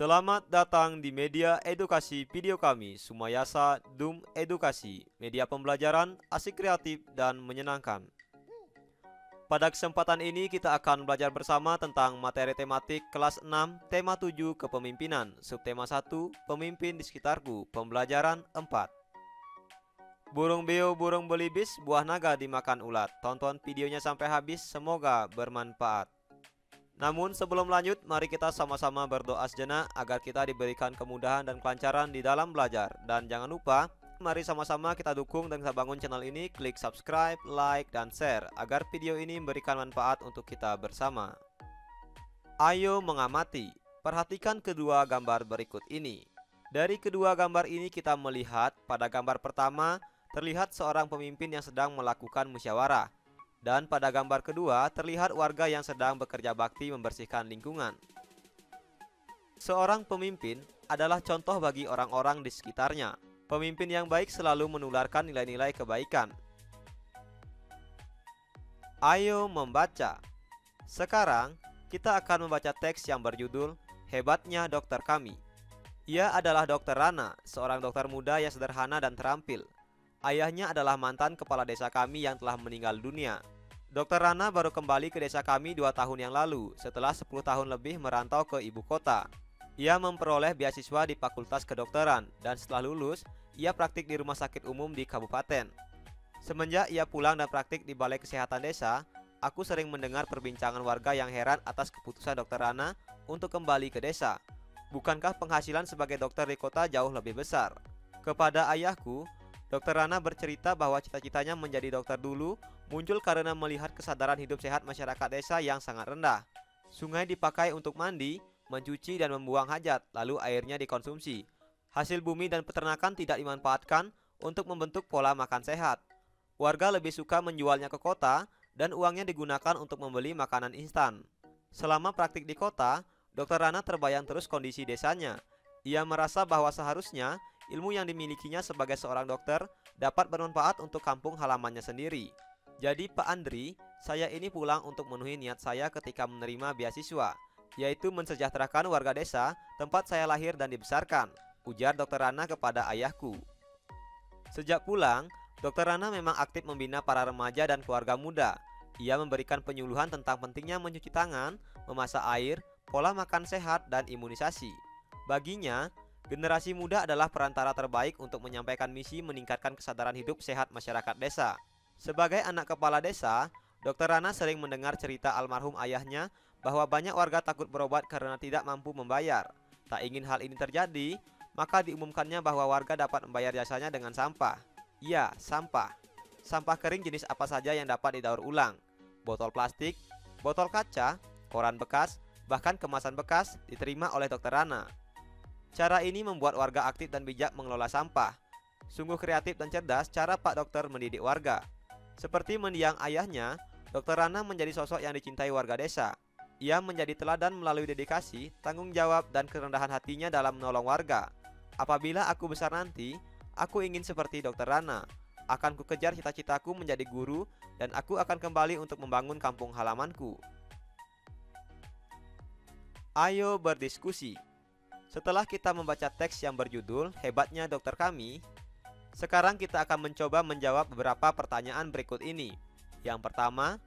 Selamat datang di media edukasi video kami, Sumayasa Dum Edukasi, media pembelajaran asik, kreatif, dan menyenangkan. Pada kesempatan ini kita akan belajar bersama tentang materi tematik kelas 6, tema 7 kepemimpinan, subtema 1, pemimpin di sekitarku, pembelajaran 4. Burung beo, burung belibis, buah naga dimakan ulat. Tonton videonya sampai habis, semoga bermanfaat. Namun sebelum lanjut, mari kita sama-sama berdoa sejenak agar kita diberikan kemudahan dan kelancaran di dalam belajar. Dan jangan lupa, mari sama-sama kita dukung dan kita bangun channel ini. Klik subscribe, like, dan share agar video ini memberikan manfaat untuk kita bersama. Ayo mengamati. Perhatikan kedua gambar berikut ini. Dari kedua gambar ini kita melihat pada gambar pertama terlihat seorang pemimpin yang sedang melakukan musyawarah. Dan pada gambar kedua terlihat warga yang sedang bekerja bakti membersihkan lingkungan. Seorang pemimpin adalah contoh bagi orang-orang di sekitarnya. Pemimpin yang baik selalu menularkan nilai-nilai kebaikan. Ayo membaca. Sekarang kita akan membaca teks yang berjudul Hebatnya Dokter Kami. Ia adalah Dokter Rana, seorang dokter muda yang sederhana dan terampil. Ayahnya adalah mantan kepala desa kami yang telah meninggal dunia. Dokter Rana baru kembali ke desa kami 2 tahun yang lalu setelah 10 tahun lebih merantau ke ibu kota. Ia memperoleh beasiswa di Fakultas Kedokteran dan setelah lulus, ia praktik di rumah sakit umum di kabupaten. Semenjak ia pulang dan praktik di Balai Kesehatan Desa, aku sering mendengar perbincangan warga yang heran atas keputusan Dokter Rana untuk kembali ke desa. Bukankah penghasilan sebagai dokter di kota jauh lebih besar? Kepada ayahku, Dokter Rana bercerita bahwa cita-citanya menjadi dokter dulu muncul karena melihat kesadaran hidup sehat masyarakat desa yang sangat rendah. Sungai dipakai untuk mandi, mencuci, dan membuang hajat, lalu airnya dikonsumsi. Hasil bumi dan peternakan tidak dimanfaatkan untuk membentuk pola makan sehat. Warga lebih suka menjualnya ke kota dan uangnya digunakan untuk membeli makanan instan. Selama praktik di kota, Dokter Rana terbayang terus kondisi desanya. Ia merasa bahwa seharusnya ilmu yang dimilikinya sebagai seorang dokter dapat bermanfaat untuk kampung halamannya sendiri. Jadi Pak Andri, saya ini pulang untuk memenuhi niat saya ketika menerima beasiswa, yaitu mensejahterakan warga desa tempat saya lahir dan dibesarkan, ujar Dokter Rana kepada ayahku. Sejak pulang, Dokter Rana memang aktif membina para remaja dan keluarga muda. Ia memberikan penyuluhan tentang pentingnya mencuci tangan, memasak air, pola makan sehat, dan imunisasi. Baginya, generasi muda adalah perantara terbaik untuk menyampaikan misi meningkatkan kesadaran hidup sehat masyarakat desa. Sebagai anak kepala desa, Dokter Rana sering mendengar cerita almarhum ayahnya bahwa banyak warga takut berobat karena tidak mampu membayar. Tak ingin hal ini terjadi, maka diumumkannya bahwa warga dapat membayar jasanya dengan sampah. Ya, sampah. Sampah kering jenis apa saja yang dapat didaur ulang. Botol plastik, botol kaca, koran bekas, bahkan kemasan bekas diterima oleh Dokter Rana. Cara ini membuat warga aktif dan bijak mengelola sampah. Sungguh kreatif dan cerdas cara Pak Dokter mendidik warga. Seperti mendiang ayahnya, Dokter Rana menjadi sosok yang dicintai warga desa. Ia menjadi teladan melalui dedikasi, tanggung jawab, dan kerendahan hatinya dalam menolong warga. Apabila aku besar nanti, aku ingin seperti Dokter Rana. Akan kukejar cita-citaku menjadi guru, dan aku akan kembali untuk membangun kampung halamanku. Ayo berdiskusi. Setelah kita membaca teks yang berjudul Hebatnya Dokter Kami, sekarang kita akan mencoba menjawab beberapa pertanyaan berikut ini. Yang pertama,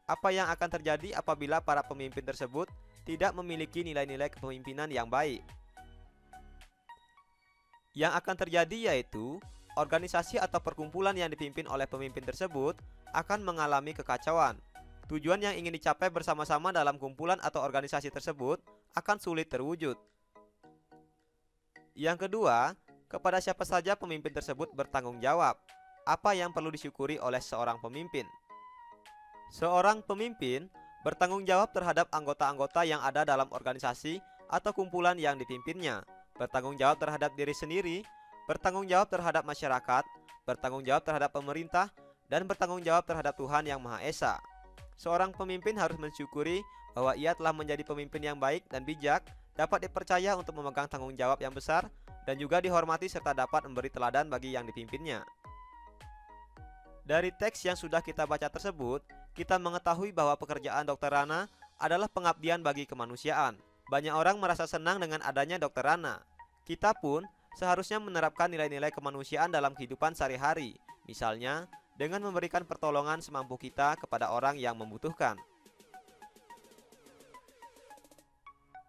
apa yang akan terjadi apabila para pemimpin tersebut tidak memiliki nilai-nilai kepemimpinan yang baik? Yang akan terjadi yaitu organisasi atau perkumpulan yang dipimpin oleh pemimpin tersebut akan mengalami kekacauan. Tujuan yang ingin dicapai bersama-sama dalam kumpulan atau organisasi tersebut akan sulit terwujud. Yang kedua, kepada siapa saja pemimpin tersebut bertanggung jawab. Apa yang perlu disyukuri oleh seorang pemimpin? Seorang pemimpin bertanggung jawab terhadap anggota-anggota yang ada dalam organisasi atau kumpulan yang dipimpinnya, bertanggung jawab terhadap diri sendiri, bertanggung jawab terhadap masyarakat, bertanggung jawab terhadap pemerintah, dan bertanggung jawab terhadap Tuhan Yang Maha Esa. Seorang pemimpin harus mensyukuri bahwa ia telah menjadi pemimpin yang baik dan bijak, dapat dipercaya untuk memegang tanggung jawab yang besar, dan juga dihormati serta dapat memberi teladan bagi yang dipimpinnya. Dari teks yang sudah kita baca tersebut, kita mengetahui bahwa pekerjaan Dokter Rana adalah pengabdian bagi kemanusiaan. Banyak orang merasa senang dengan adanya Dr. Rana. Kita pun seharusnya menerapkan nilai-nilai kemanusiaan dalam kehidupan sehari-hari, misalnya dengan memberikan pertolongan semampu kita kepada orang yang membutuhkan.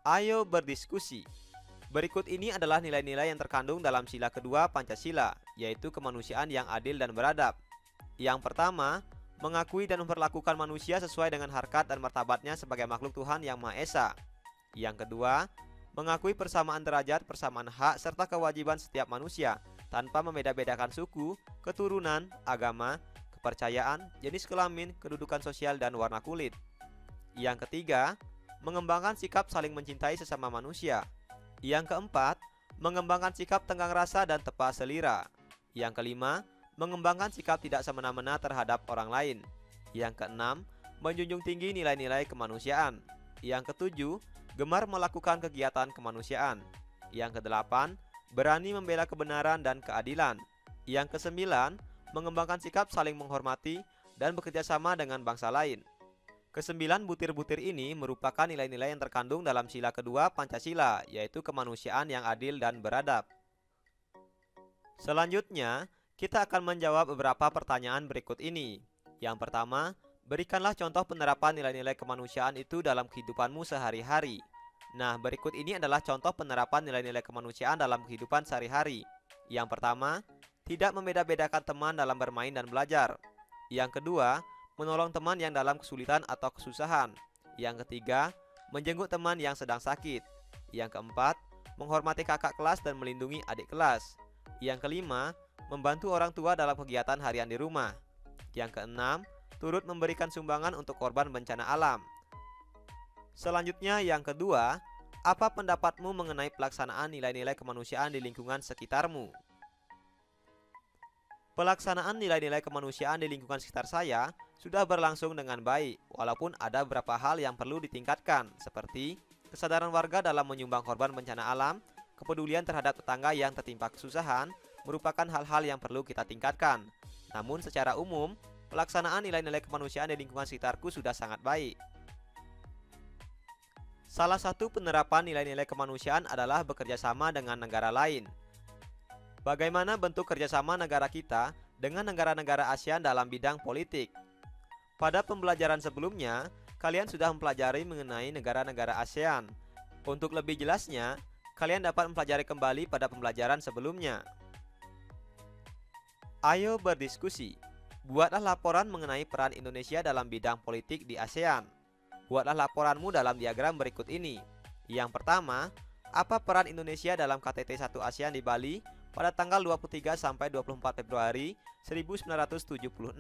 Ayo berdiskusi. Berikut ini adalah nilai-nilai yang terkandung dalam sila kedua Pancasila, yaitu kemanusiaan yang adil dan beradab. Yang pertama, mengakui dan memperlakukan manusia sesuai dengan harkat dan martabatnya sebagai makhluk Tuhan yang Maha Esa. Yang kedua, mengakui persamaan derajat, persamaan hak, serta kewajiban setiap manusia tanpa membeda-bedakan suku, keturunan, agama, kepercayaan, jenis kelamin, kedudukan sosial, dan warna kulit. Yang ketiga, mengembangkan sikap saling mencintai sesama manusia. Yang keempat, mengembangkan sikap tenggang rasa dan tepat selira. Yang kelima, mengembangkan sikap tidak semena-mena terhadap orang lain. Yang keenam, menjunjung tinggi nilai-nilai kemanusiaan. Yang ketujuh, gemar melakukan kegiatan kemanusiaan. Yang kedelapan, berani membela kebenaran dan keadilan. Yang kesembilan, mengembangkan sikap saling menghormati dan bekerja sama dengan bangsa lain. Kesembilan butir-butir ini merupakan nilai-nilai yang terkandung dalam sila kedua Pancasila, yaitu kemanusiaan yang adil dan beradab. Selanjutnya, kita akan menjawab beberapa pertanyaan berikut ini. Yang pertama, berikanlah contoh penerapan nilai-nilai kemanusiaan itu dalam kehidupanmu sehari-hari. Nah, berikut ini adalah contoh penerapan nilai-nilai kemanusiaan dalam kehidupan sehari-hari. Yang pertama, tidak membeda-bedakan teman dalam bermain dan belajar. Yang kedua, menolong teman yang dalam kesulitan atau kesusahan. Yang ketiga, menjenguk teman yang sedang sakit. Yang keempat, menghormati kakak kelas dan melindungi adik kelas. Yang kelima, membantu orang tua dalam kegiatan harian di rumah. Yang keenam, turut memberikan sumbangan untuk korban bencana alam. Selanjutnya yang kedua, apa pendapatmu mengenai pelaksanaan nilai-nilai kemanusiaan di lingkungan sekitarmu? Pelaksanaan nilai-nilai kemanusiaan di lingkungan sekitar saya sudah berlangsung dengan baik, walaupun ada beberapa hal yang perlu ditingkatkan, seperti kesadaran warga dalam menyumbang korban bencana alam, kepedulian terhadap tetangga yang tertimpa kesusahan, merupakan hal-hal yang perlu kita tingkatkan. Namun secara umum, pelaksanaan nilai-nilai kemanusiaan di lingkungan sekitarku sudah sangat baik. Salah satu penerapan nilai-nilai kemanusiaan adalah bekerja sama dengan negara lain. Bagaimana bentuk kerjasama negara kita dengan negara-negara ASEAN dalam bidang politik? Pada pembelajaran sebelumnya, kalian sudah mempelajari mengenai negara-negara ASEAN. Untuk lebih jelasnya, kalian dapat mempelajari kembali pada pembelajaran sebelumnya. Ayo berdiskusi. Buatlah laporan mengenai peran Indonesia dalam bidang politik di ASEAN. Buatlah laporanmu dalam diagram berikut ini. Yang pertama, apa peran Indonesia dalam KTT 1 ASEAN di Bali pada tanggal 23 sampai 24 Februari 1976?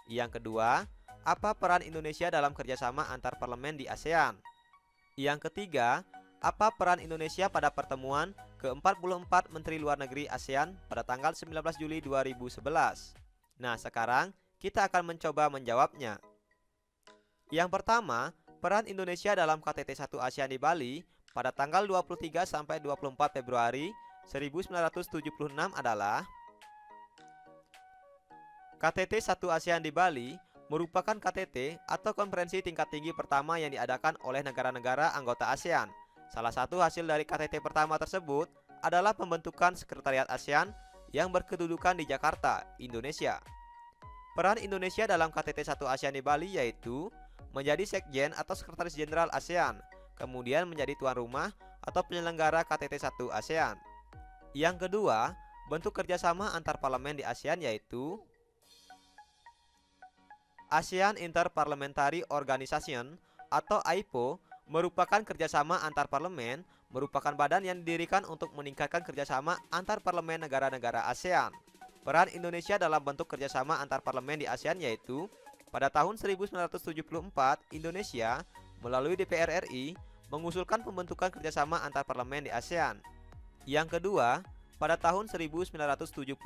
Yang kedua, apa peran Indonesia dalam kerjasama antar parlemen di ASEAN? Yang ketiga, apa peran Indonesia pada pertemuan ke-44 Menteri Luar Negeri ASEAN pada tanggal 19 Juli 2011? Nah, sekarang kita akan mencoba menjawabnya. Yang pertama, peran Indonesia dalam KTT 1 ASEAN di Bali pada tanggal 23 sampai 24 Februari 1976 adalah KTT 1 ASEAN di Bali merupakan KTT atau konferensi tingkat tinggi pertama yang diadakan oleh negara-negara anggota ASEAN. Salah satu hasil dari KTT pertama tersebut adalah pembentukan Sekretariat ASEAN yang berkedudukan di Jakarta, Indonesia. Peran Indonesia dalam KTT 1 ASEAN di Bali yaitu menjadi Sekjen atau Sekretaris Jenderal ASEAN, kemudian menjadi tuan rumah atau penyelenggara KTT 1 ASEAN. Yang kedua, bentuk kerjasama antar parlemen di ASEAN yaitu ASEAN Interparliamentary Organization atau AIPO merupakan kerjasama antar parlemen, merupakan badan yang didirikan untuk meningkatkan kerjasama antar parlemen negara-negara ASEAN. Peran Indonesia dalam bentuk kerjasama antar parlemen di ASEAN yaitu pada tahun 1974 Indonesia melalui DPR RI mengusulkan pembentukan kerjasama antar parlemen di ASEAN. Yang kedua, pada tahun 1977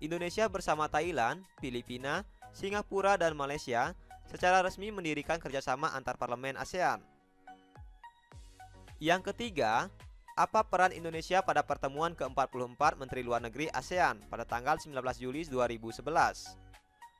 Indonesia bersama Thailand, Filipina, Singapura dan Malaysia secara resmi mendirikan kerjasama antar parlemen ASEAN. Yang ketiga, apa peran Indonesia pada pertemuan ke-44 Menteri Luar Negeri ASEAN pada tanggal 19 Juli 2011?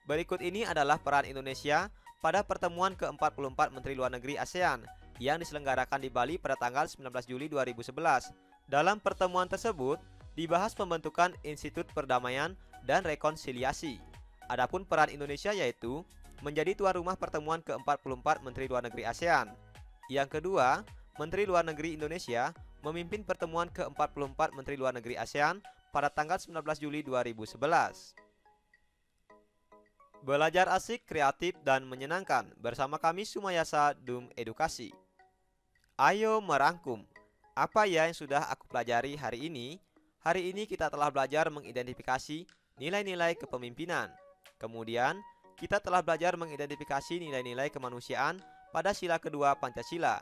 Berikut ini adalah peran Indonesia pada pertemuan ke-44 Menteri Luar Negeri ASEAN yang diselenggarakan di Bali pada tanggal 19 Juli 2011. Dalam pertemuan tersebut, dibahas pembentukan Institut Perdamaian dan Rekonsiliasi. Adapun peran Indonesia yaitu menjadi tuan rumah pertemuan ke-44 Menteri Luar Negeri ASEAN. Yang kedua, Menteri Luar Negeri Indonesia memimpin pertemuan ke-44 Menteri Luar Negeri ASEAN pada tanggal 19 Juli 2011. Belajar asik, kreatif, dan menyenangkan bersama kami Sumayasa Dum Edukasi. Ayo merangkum. Apa ya yang sudah aku pelajari hari ini? Hari ini kita telah belajar mengidentifikasi nilai-nilai kepemimpinan. Kemudian, kita telah belajar mengidentifikasi nilai-nilai kemanusiaan pada sila kedua Pancasila.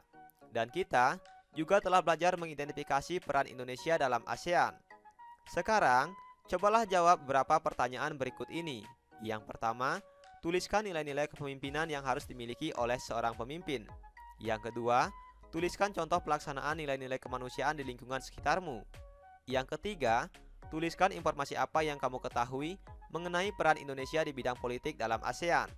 Dan kita juga telah belajar mengidentifikasi peran Indonesia dalam ASEAN. Sekarang, cobalah jawab beberapa pertanyaan berikut ini. Yang pertama, tuliskan nilai-nilai kepemimpinan yang harus dimiliki oleh seorang pemimpin. Yang kedua, tuliskan contoh pelaksanaan nilai-nilai kemanusiaan di lingkungan sekitarmu. Yang ketiga, tuliskan informasi apa yang kamu ketahui mengenai peran Indonesia di bidang politik dalam ASEAN.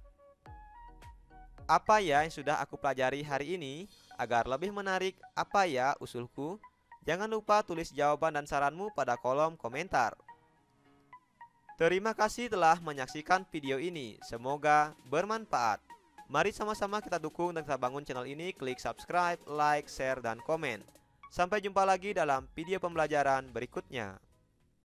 Apa ya yang sudah aku pelajari hari ini? Agar lebih menarik, apa ya usulku? Jangan lupa tulis jawaban dan saranmu pada kolom komentar. Terima kasih telah menyaksikan video ini. Semoga bermanfaat. Mari sama-sama kita dukung dan kita bangun channel ini. Klik subscribe, like, share, dan komen. Sampai jumpa lagi dalam video pembelajaran berikutnya.